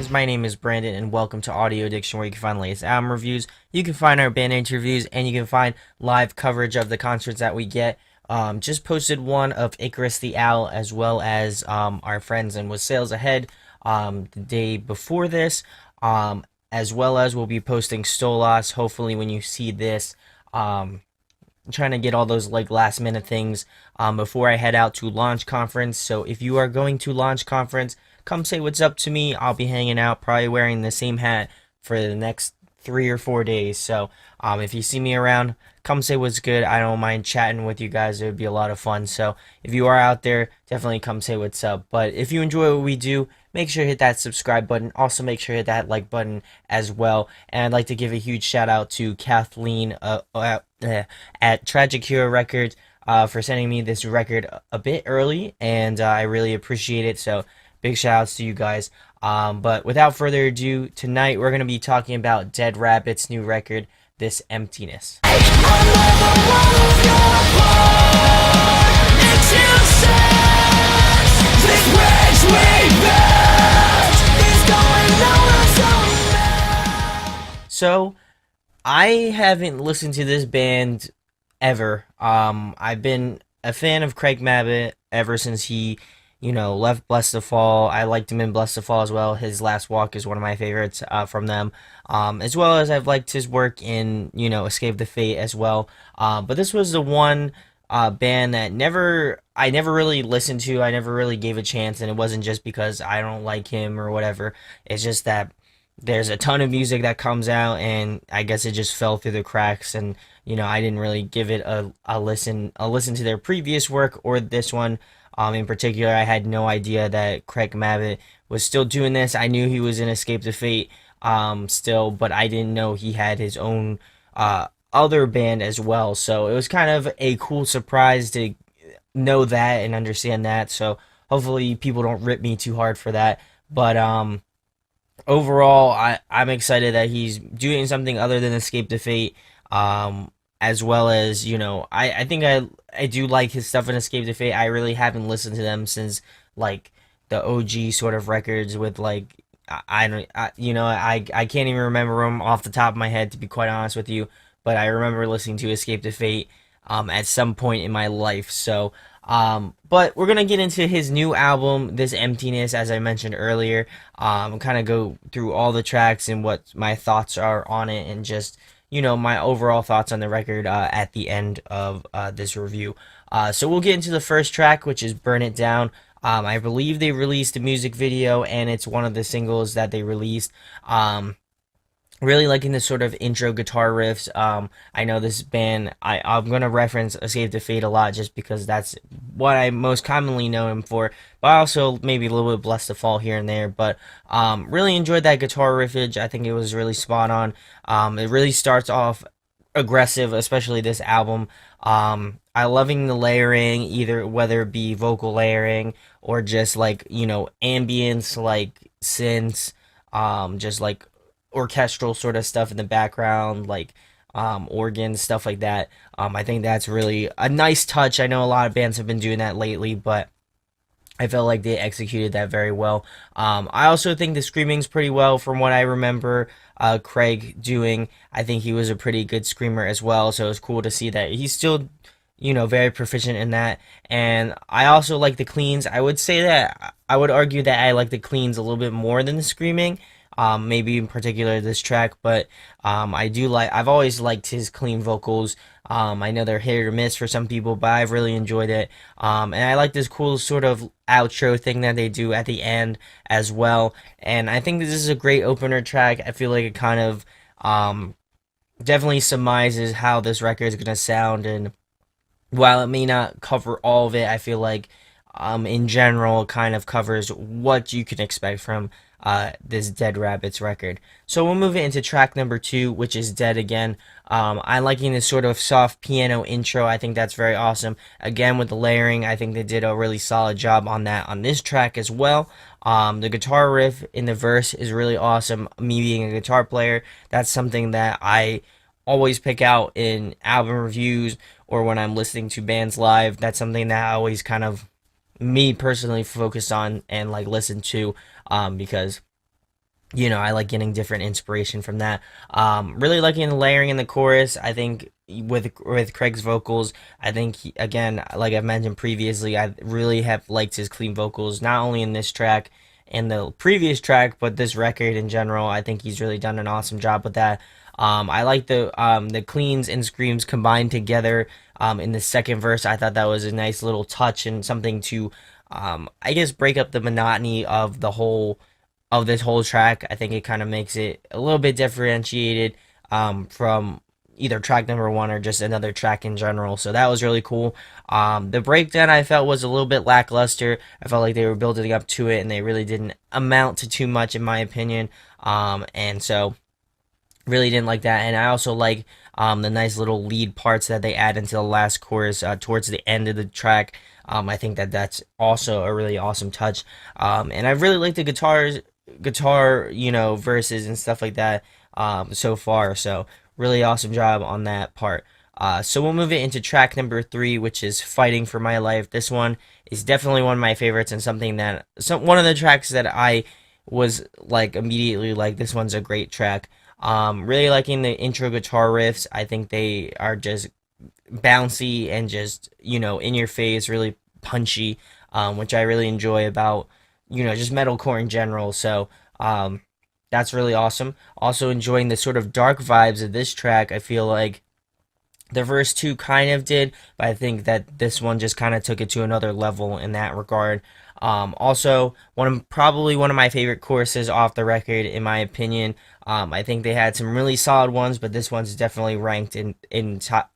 friends, my name is Brandon and welcome to Audio Addiction, where you can find the latest album reviews, you can find our band interviews, and you can find live coverage of the concerts that we get. Just posted one of Icarus the Owl, as well as our friends and with Sales Ahead the day before this, as well as we'll be posting Stolas hopefully when you see this. Trying to get all those like last minute things before I head out to launch conference. So if you are going to launch conference, come say what's up to me. I'll be hanging out, probably wearing the same hat for the next 3 or 4 days. So if you see me around, come say what's good. I don't mind chatting with you guys. It would be a lot of fun. So if you are out there, definitely come say what's up. But if you enjoy what we do, make sure to hit that subscribe button. Also make sure to hit that like button as well. And I'd like to give a huge shout out to Kathleen at Tragic Hero Records for sending me this record a bit early, and I really appreciate it. So big shout outs to you guys. But without further ado, tonight we're going to be talking about Dead Rabbit's new record, This Emptiness. So, I haven't listened to this band ever. I've been a fan of Craig Mabbitt ever since he, left Bless the Fall. I liked him in Bless the Fall as well. His Last Walk is one of my favorites from them. As well as I've liked his work in, Escape the Fate as well. But this was the one band that I never really listened to. I never really gave a chance, and it wasn't just because I don't like him or whatever. It's just that there's a ton of music that comes out, and I guess it just fell through the cracks, and I didn't really give it a listen to their previous work or this one. In particular, I had no idea that Craig Mabbitt was still doing this. I knew he was in Escape the Fate still, but I didn't know he had his own other band as well. So it was kind of a cool surprise to know that and understand that. So hopefully people don't rip me too hard for that. But overall, I'm excited that he's doing something other than Escape the Fate, as well as, I think I do like his stuff in Escape the Fate. I really haven't listened to them since, like, the OG sort of records with, like, I can't even remember them off the top of my head, to be quite honest with you, but I remember listening to Escape the Fate at some point in my life. So but we're gonna get into his new album, This Emptiness, as I mentioned earlier. Kind of go through all the tracks and what my thoughts are on it, and just my overall thoughts on the record at the end of this review. So we'll get into the first track, which is Burn It Down. I believe they released a music video, and it's one of the singles that they released. Really liking this sort of intro guitar riffs. I know this band, I'm going to reference Escape the Fate a lot just because that's what I most commonly know him for, but I also maybe a little bit Bless the Fall here and there. But really enjoyed that guitar riffage. I think it was really spot on. It really starts off aggressive, especially this album. I loving the layering, either whether it be vocal layering or just like, ambience, like synths, just like orchestral sort of stuff in the background, like organs, stuff like that. I think that's really a nice touch. I know a lot of bands have been doing that lately, but I felt like they executed that very well. I also think the screaming's pretty well from what I remember Craig doing. I think he was a pretty good screamer as well, so it was cool to see that he's still very proficient in that. And I also like the cleans. I would say that I would argue that I like the cleans a little bit more than the screaming. Maybe in particular this track, but I've always liked his clean vocals. I know they're hit or miss for some people, but I've really enjoyed it. And I like this cool sort of outro thing that they do at the end as well. And I think this is a great opener track. I feel like it kind of definitely surmises how this record is going to sound. And while it may not cover all of it, I feel like in general it kind of covers what you can expect from this Dead Rabbits record. So we'll move it into track number 2, which is Dead Again. I'm liking this sort of soft piano intro. I think that's very awesome. Again, with the layering, I think they did a really solid job on that on this track as well. The guitar riff in the verse is really awesome. Me being a guitar player, that's something that I always pick out in album reviews or when I'm listening to bands live. That's something that I always kind of, me personally, focus on and like listen to, because I like getting different inspiration from that. Really liking the layering in the chorus. I think with Craig's vocals, I think again, like I've mentioned previously, I really have liked his clean vocals, not only in this track and the previous track, but this record in general. I think he's really done an awesome job with that. I like the cleans and screams combined together in the second verse. I thought that was a nice little touch and something to, I guess, break up the monotony of this whole track. I think it kind of makes it a little bit differentiated from either track number one or just another track in general. So that was really cool. The breakdown I felt was a little bit lackluster. I felt like they were building up to it and they really didn't amount to too much, in my opinion. And so really didn't like that. And I also like the nice little lead parts that they add into the last chorus towards the end of the track. I think that that's also a really awesome touch. And I really like the guitar, verses and stuff like that so far. So really awesome job on that part. So we'll move it into track number three, which is "Fighting for My Life." This one is definitely one of my favorites and something that one of the tracks that I was like immediately like, this one's a great track. Really liking the intro guitar riffs. I think they are just bouncy and just in your face, really punchy, which I really enjoy about just metalcore in general. So that's really awesome. Also enjoying the sort of dark vibes of this track. I feel like the verse two kind of did, but I think that this one just kind of took it to another level in that regard. Also, probably one of my favorite choruses off the record, in my opinion. I think they had some really solid ones, but this one's definitely ranked in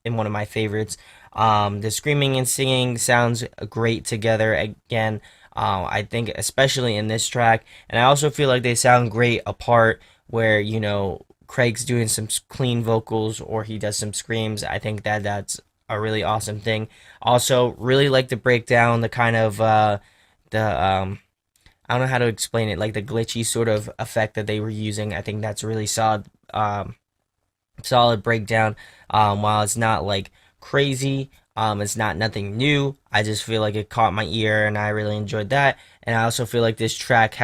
one of my favorites. The screaming and singing sounds great together. Again, I think especially in this track, and I also feel like they sound great apart, where Craig's doing some clean vocals or he does some screams. I think that that's a really awesome thing. Also, really like the breakdown, the kind of the I don't know how to explain it, like the glitchy sort of effect that they were using. I think that's a really solid breakdown. While it's not like crazy, it's not nothing new. I just feel like it caught my ear, and I really enjoyed that. And I also feel like this track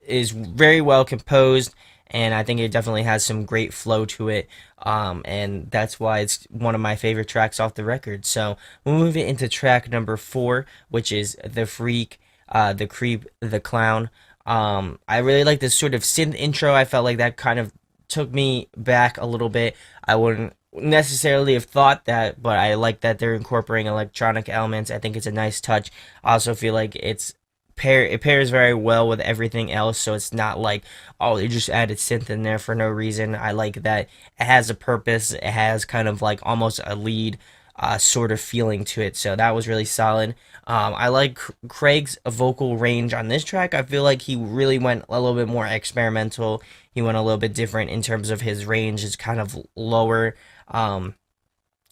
is very well composed, and I think it definitely has some great flow to it. And that's why it's one of my favorite tracks off the record. So we'll move it into track number four, which is "The Freak." The Creep, the Clown. I really like this sort of synth intro. I felt like that kind of took me back a little bit. I wouldn't necessarily have thought that, but I like that they're incorporating electronic elements. I think it's a nice touch. I also feel like it pairs very well with everything else, so it's not like, oh, they just added synth in there for no reason. I like that it has a purpose. It has kind of like almost a lead sort of feeling to it, so that was really solid. I like Craig's vocal range on this track. I feel like he really went a little bit more experimental. He went a little bit different in terms of his range. It's kind of lower.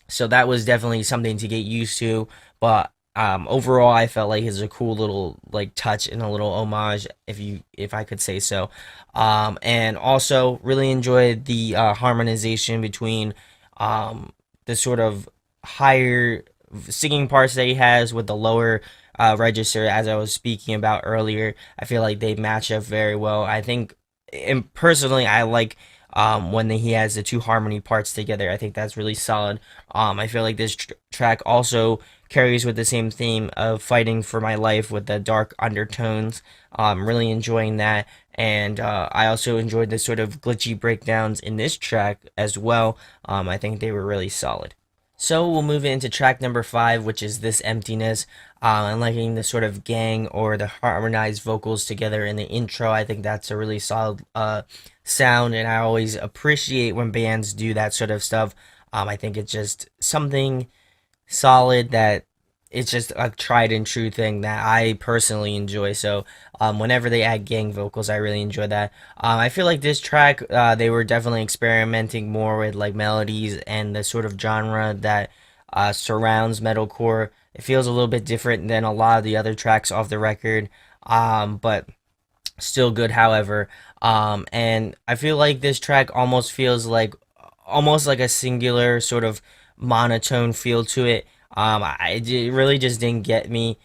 So that was definitely something to get used to. But overall, I felt like it's a cool little like touch and a little homage, if I could say so. And also really enjoyed the harmonization between the sort of higher singing parts that he has with the lower register, as I was speaking about earlier. I feel like they match up very well. I think, and personally, I like when he has the two harmony parts together. I think that's really solid. I feel like this track also carries with the same theme of fighting for my life with the dark undertones. Really enjoying that. And I also enjoyed the sort of glitchy breakdowns in this track as well. I think they were really solid. So we'll move into track number five, which is "This Emptiness." And liking the sort of gang or the harmonized vocals together in the intro. I think that's a really solid sound, and I always appreciate when bands do that sort of stuff. I think it's just something solid that it's just a tried and true thing that I personally enjoy. So whenever they add gang vocals, I really enjoy that. I feel like this track, they were definitely experimenting more with like melodies and the sort of genre that surrounds metalcore. It feels a little bit different than a lot of the other tracks off the record, but still good. However, and I feel like this track almost like a singular sort of monotone feel to it. It really just didn't get me.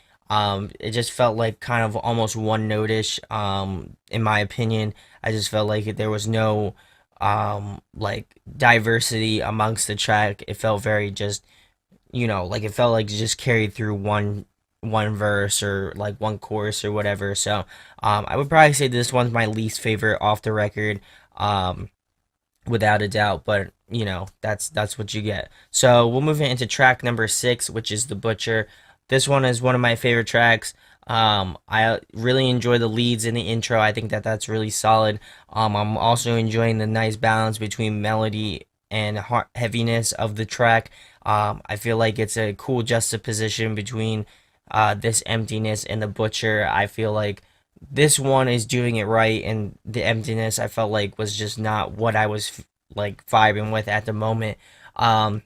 It just felt like kind of almost one notish. In my opinion, I just felt like there was no like diversity amongst the track. It felt very just, like it felt like it just carried through one verse or like one chorus or whatever. So I would probably say this one's my least favorite off the record. Um, without a doubt. But that's what you get. So we'll move into track number 6, which is The Butcher. This one is one of my favorite tracks. I really enjoy the leads in the intro. I think that that's really solid. I'm also enjoying the nice balance between melody and heaviness of the track. I feel like it's a cool juxtaposition between This Emptiness and The Butcher. I feel like this one is doing it right, and The Emptiness I felt like was just not what I was like vibing with at the moment. Um,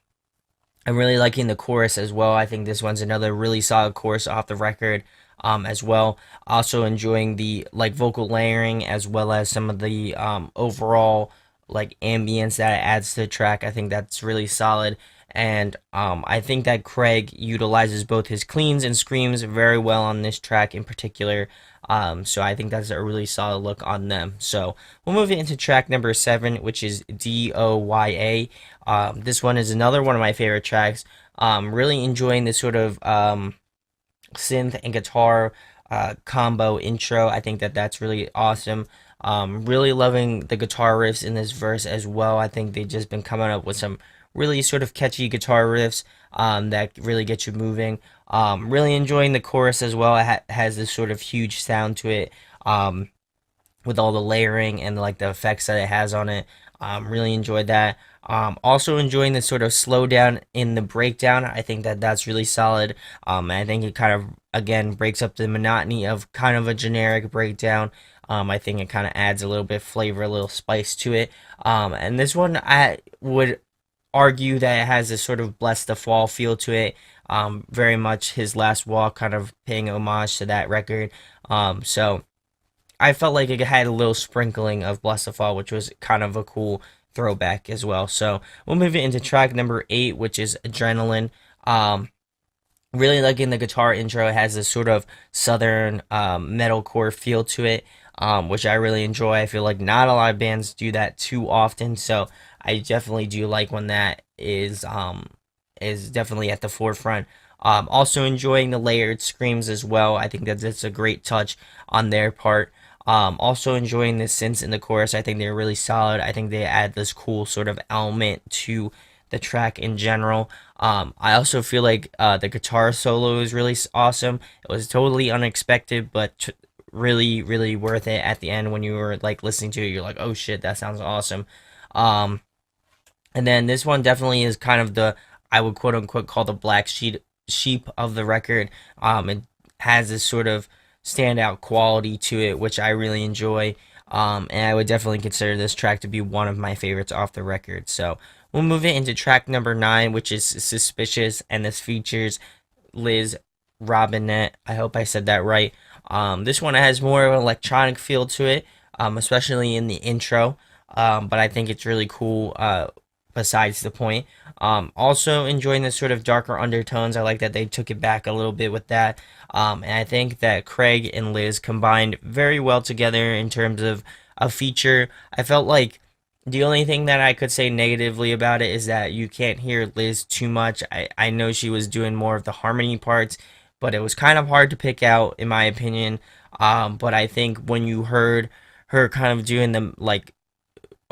I'm really liking the chorus as well. I think this one's another really solid chorus off the record, as well. Also enjoying the like vocal layering as well as some of the overall like ambience that it adds to the track. I think that's really solid. And I think that Craig utilizes both his cleans and screams very well on this track in particular. So I think that's a really solid look on them. So we'll move into track number 7, which is DOYA. This one is another one of my favorite tracks. Really enjoying this sort of synth and guitar combo intro. I think that that's really awesome. Really loving the guitar riffs in this verse as well. I think they've just been coming up with some really sort of catchy guitar riffs that really get you moving. Really enjoying the chorus as well. It has this sort of huge sound to it. With all the layering and like the effects that it has on it. Really enjoyed that. Also enjoying the sort of slowdown in the breakdown. I think that that's really solid. And I think it kind of again breaks up the monotony of kind of a generic breakdown. I think it kind of adds a little bit of flavor, a little spice to it. And this one I would argue that it has this sort of Bless the Fall feel to it. Very much his last walk, kind of paying homage to that record. So I felt like it had a little sprinkling of Bless the Fall, which was kind of a cool throwback as well. So we'll move it into track number 8, which is Adrenaline. Really liking the guitar intro. It has this sort of southern metalcore feel to it, which I really enjoy. I feel like not a lot of bands do that too often, so I definitely do like when that is definitely at the forefront. Also enjoying the layered screams as well. I think that that's a great touch on their part. Also enjoying the synths in the chorus. I think they're really solid. I think they add this cool sort of element to the track in general. I also feel like the guitar solo is really awesome. It was totally unexpected, but really, really worth it at the end when you were like listening to it. You're like, oh shit, that sounds awesome. Um, and then this one definitely is kind of the I would quote unquote call the sheep of the record. It has this sort of standout quality to it, which I really enjoy. And I would definitely consider this track to be one of my favorites off the record. So we'll move it into track number 9, which is Suspicious, and this features Liz Robinette. I hope I said that right. This one has more of an electronic feel to it, especially in the intro. But I think it's really cool. Besides the point. Also enjoying the sort of darker undertones. I like that they took it back a little bit with that. And I think that Craig and Liz combined very well together in terms of a feature. I felt like the only thing that I could say negatively about it is that you can't hear Liz too much. I know she was doing more of the harmony parts, but it was kind of hard to pick out, in my opinion. But I think when you heard her kind of doing the like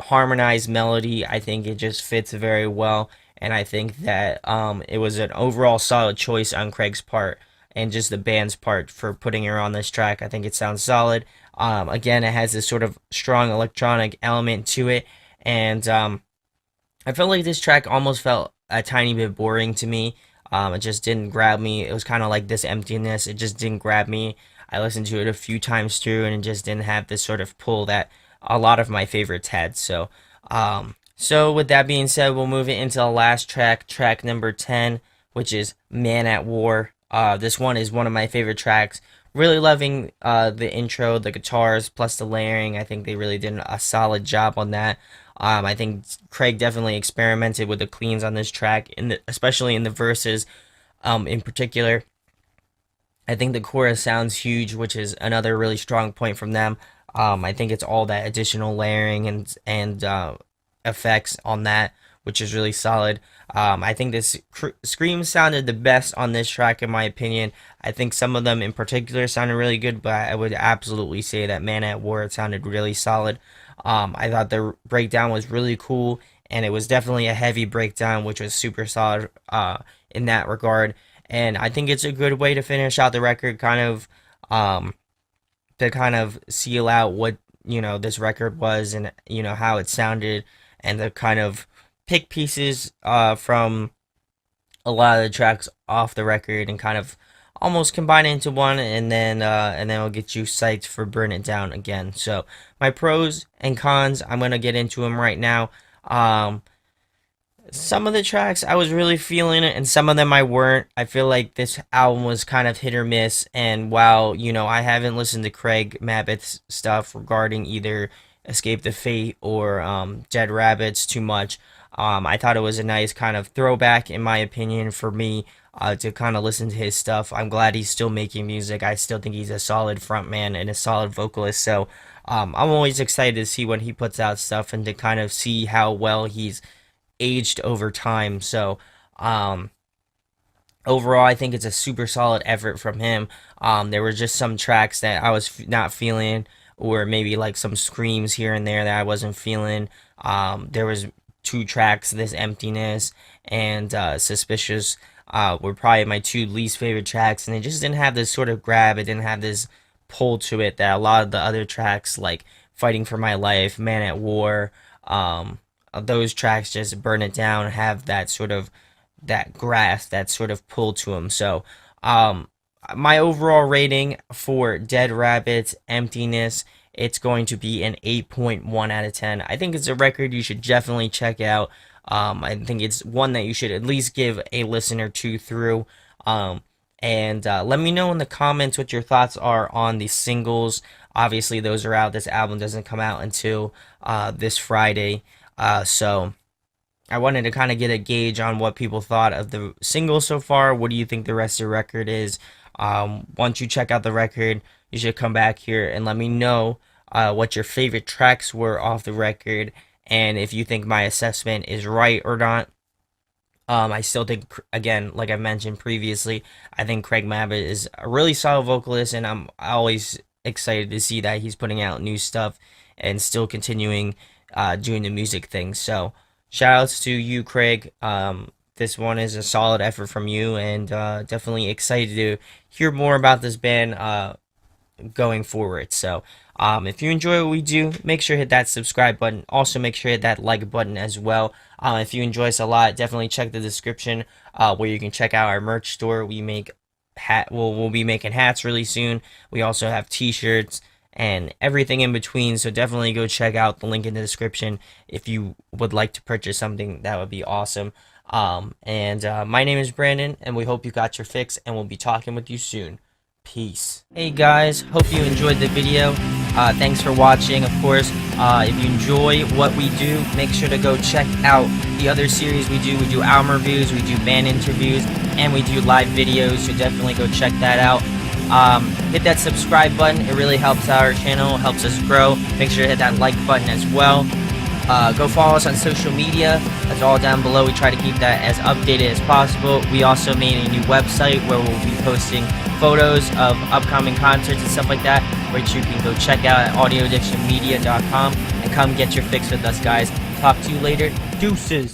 harmonized melody, I think it just fits very well. And I think that it was an overall solid choice on Craig's part and just the band's part for putting her on this track. I think it sounds solid. Again, it has this sort of strong electronic element to it. And I felt like this track almost felt a tiny bit boring to me. It just didn't grab me. It was kind of like This Emptiness. It just didn't grab me. I listened to it a few times through, and it just didn't have this sort of pull that a lot of my favorites had. So with that being said, we'll move it into the last track, track number 10, which is Man at War. This one is one of my favorite tracks. Really loving the intro, the guitars, plus the layering. I think they really did a solid job on that. I think Craig definitely experimented with the cleans on this track, especially in the verses, in particular. I think the chorus sounds huge, which is another really strong point from them. I think it's all that additional layering and effects on that, which is really solid. I think this scream sounded the best on this track, in my opinion. I think some of them in particular sounded really good, but I would absolutely say that Man at War sounded really solid. I thought the breakdown was really cool, and it was definitely a heavy breakdown, which was super solid in that regard. And I think it's a good way to finish out the record, um, to kind of seal out what this record was, and how it sounded, and to kind of pick pieces from a lot of the tracks off the record and kind of almost combine it into one, and then it'll get you psyched for Burn It Down again. So my pros and cons, I'm gonna get into them right now. Some of the tracks I was really feeling it, and some of them I weren't. I feel like this album was kind of hit or miss, and while I haven't listened to Craig Mabbitt's stuff regarding either Escape the Fate or Dead Rabbits too much, I thought it was a nice kind of throwback, in my opinion, for me to kind of listen to his stuff. I'm glad he's still making music. I still think he's a solid frontman and a solid vocalist, so I'm always excited to see when he puts out stuff and to kind of see how well he's aged over time. So overall, I think it's a super solid effort from him. There were just some tracks that I was not feeling, or maybe like some screams here and there that I wasn't feeling. There was two tracks, This Emptiness and Suspicious, were probably my two least favorite tracks, and it just didn't have this sort of grab. It didn't have this pull to it that a lot of the other tracks, like Fighting for My Life, Man at War, those tracks, just Burn It Down, have that sort of that grasp, that sort of pull to them. So my overall rating for Dead Rabbits Emptiness, it's going to be an 8.1 out of 10. I think it's a record you should definitely check out. I think it's one that you should at least give a listen or two through. And let me know in the comments what your thoughts are on the singles. Obviously, those are out. This album doesn't come out until this Friday. So I wanted to kind of get a gauge on what people thought of the single so far. What do you think the rest of the record is? Once you check out the record, you should come back here and let me know what your favorite tracks were off the record, and if you think my assessment is right or not. I still think, again, like I mentioned previously, I think Craig Mabbitt is a really solid vocalist, and I'm always excited to see that he's putting out new stuff and still continuing doing the music thing. So shout outs to you, Craig. This one is a solid effort from you, and definitely excited to hear more about this band going forward. So if you enjoy what we do, make sure to hit that subscribe button. Also make sure to hit that like button as well. If you enjoy us a lot, definitely check the description where you can check out our merch store. We make we'll be making hats really soon. We also have t-shirts and everything in between, so definitely go check out the link in the description if you would like to purchase something. That would be awesome. And my name is Brandon, and we hope you got your fix, and we'll be talking with you soon. Peace. Hey guys, hope you enjoyed the video. Thanks for watching. Of course, if you enjoy what we do, make sure to go check out the other series we do. We do album reviews, we do band interviews, and we do live videos, so definitely go check that out. Hit that subscribe button. It really helps out our channel, helps us grow. Make sure to hit that like button as well. Go follow us on social media. That's all down below. We try to keep that as updated as possible. We also made a new website where we'll be posting photos of upcoming concerts and stuff like that, which you can go check out at audioaddictionmedia.com and come get your fix with us, guys. Talk to you later. Deuces.